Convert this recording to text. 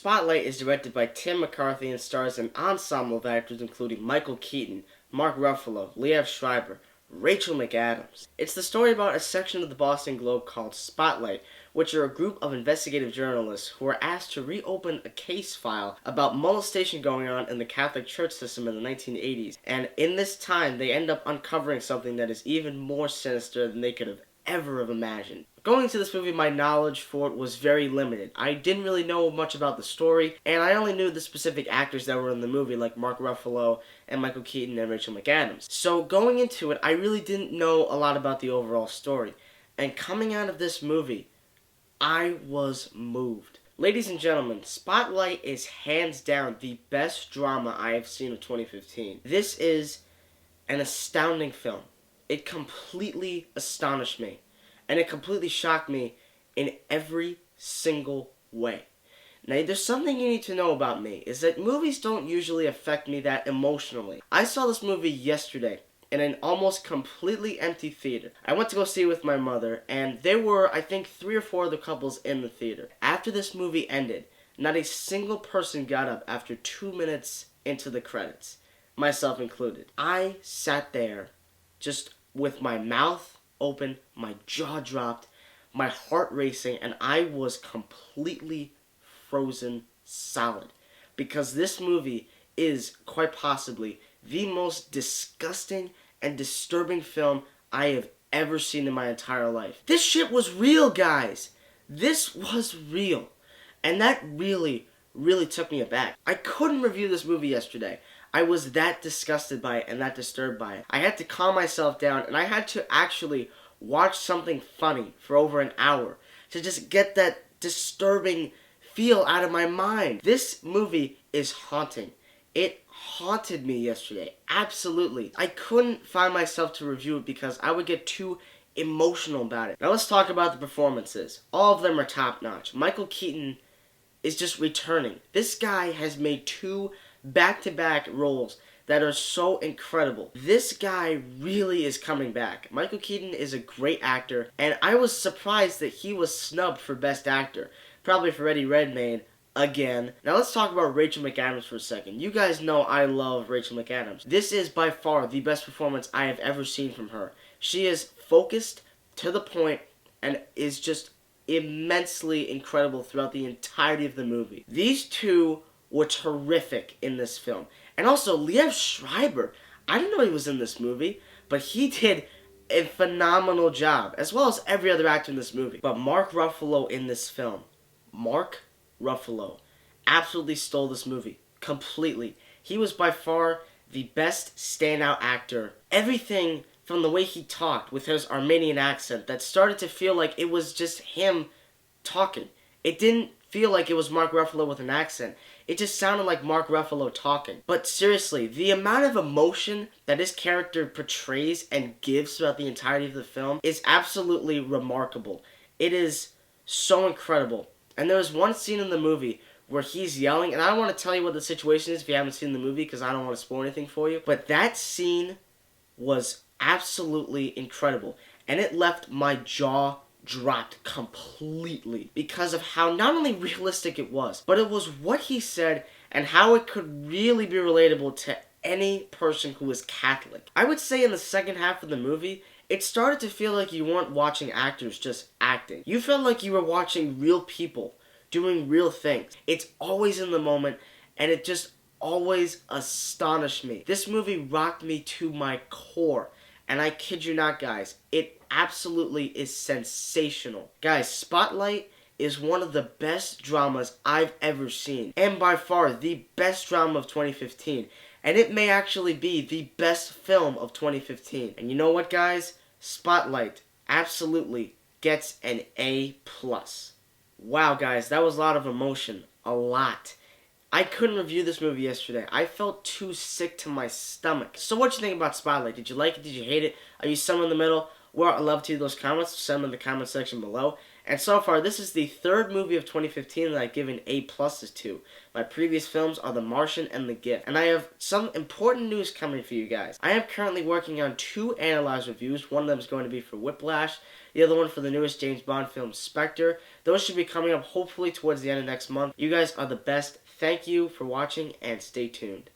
Spotlight is directed by Tim McCarthy and stars an ensemble of actors including Michael Keaton, Mark Ruffalo, Liev Schrieber, Rachel McAdams. It's the story about a section of the Boston Globe called Spotlight, which are a group of investigative journalists who are asked to reopen a case file about molestation going on in the Catholic Church system in the 1980s. And in this time, they end up uncovering something that is even more sinister than they could have ever imagined. Going into this movie, my knowledge for it was very limited. I didn't really know much about the story, and I only knew the specific actors that were in the movie, like Mark Ruffalo and Michael Keaton and Rachel McAdams. So going into it, I really didn't know a lot about the overall story. And coming out of this movie, I was moved. Ladies and gentlemen, Spotlight is hands down the best drama I have seen of 2015. This is an astounding film. It completely astonished me. And it completely shocked me in every single way. Now, there's something you need to know about me, is that movies don't usually affect me that emotionally. I saw this movie yesterday in an almost completely empty theater. I went to go see it with my mother, and there were, I think, 3 or 4 other couples in the theater. After this movie ended, not a single person got up after 2 minutes into the credits, myself included. I sat there just with my mouth open, my jaw dropped, my heart racing, and I was completely frozen solid. Because this movie is quite possibly the most disgusting and disturbing film I have ever seen in my entire life. This shit was real, guys. This was real. And that really took me aback. I couldn't review this movie yesterday. I was that disgusted by it and that disturbed by it. I had to calm myself down, and I had to actually watch something funny for over an hour to just get that disturbing feel out of my mind. This movie is haunting. It haunted me yesterday. Absolutely. I couldn't find myself to review it because I would get too emotional about it. Now let's talk about the performances. All of them are top notch. Michael Keaton is just returning. This guy has made 2 back-to-back roles that are so incredible. This guy really is coming back. Michael Keaton is a great actor, and I was surprised that he was snubbed for Best Actor. Probably for Eddie Redmayne again. Now let's talk about Rachel McAdams for a second. You guys know I love Rachel McAdams. This is by far the best performance I have ever seen from her. She is focused, to the point, and is just immensely incredible throughout the entirety of the movie. These two were terrific in this film. And also, Liev Schrieber, I didn't know he was in this movie, but he did a phenomenal job, as well as every other actor in this movie. But Mark Ruffalo in this film, Mark Ruffalo, absolutely stole this movie, completely. He was by far the best standout actor. Everything from the way he talked with his Armenian accent that started to feel like it was just him talking. It didn't feel like it was Mark Ruffalo with an accent. It just sounded like Mark Ruffalo talking. But seriously, the amount of emotion that his character portrays and gives throughout the entirety of the film is absolutely remarkable. It is so incredible. And there was one scene in the movie where he's yelling, and I don't want to tell you what the situation is if you haven't seen the movie because I don't want to spoil anything for you, but that scene was absolutely incredible. And it left my jaw dropped completely because of how not only realistic it was, but it was what he said and how it could really be relatable to any person who is Catholic. I would say in the second half of the movie, it started to feel like you weren't watching actors just acting. You felt like you were watching real people doing real things. It's always in the moment, and it just always astonished me. This movie rocked me to my core, and I kid you not, guys, it absolutely is sensational. Guys, Spotlight is one of the best dramas I've ever seen, and by far the best drama of 2015. And it may actually be the best film of 2015. And you know what, guys? Spotlight absolutely gets an A+. Wow, guys, that was a lot of emotion. A lot. I couldn't review this movie yesterday. I felt too sick to my stomach. So what you think about Spotlight? Did you like it? Did you hate it? Are you somewhere in the middle? Well, I'd love to hear those comments. Send them in the comment section below. And so far, this is the third movie of 2015 that I've given A pluses to. My previous films are The Martian and The Gift. And I have some important news coming for you guys. I am currently working on 2 analyzed reviews. One of them is going to be for Whiplash. The other one for the newest James Bond film, Spectre. Those should be coming up hopefully towards the end of next month. You guys are the best. Thank you for watching and stay tuned.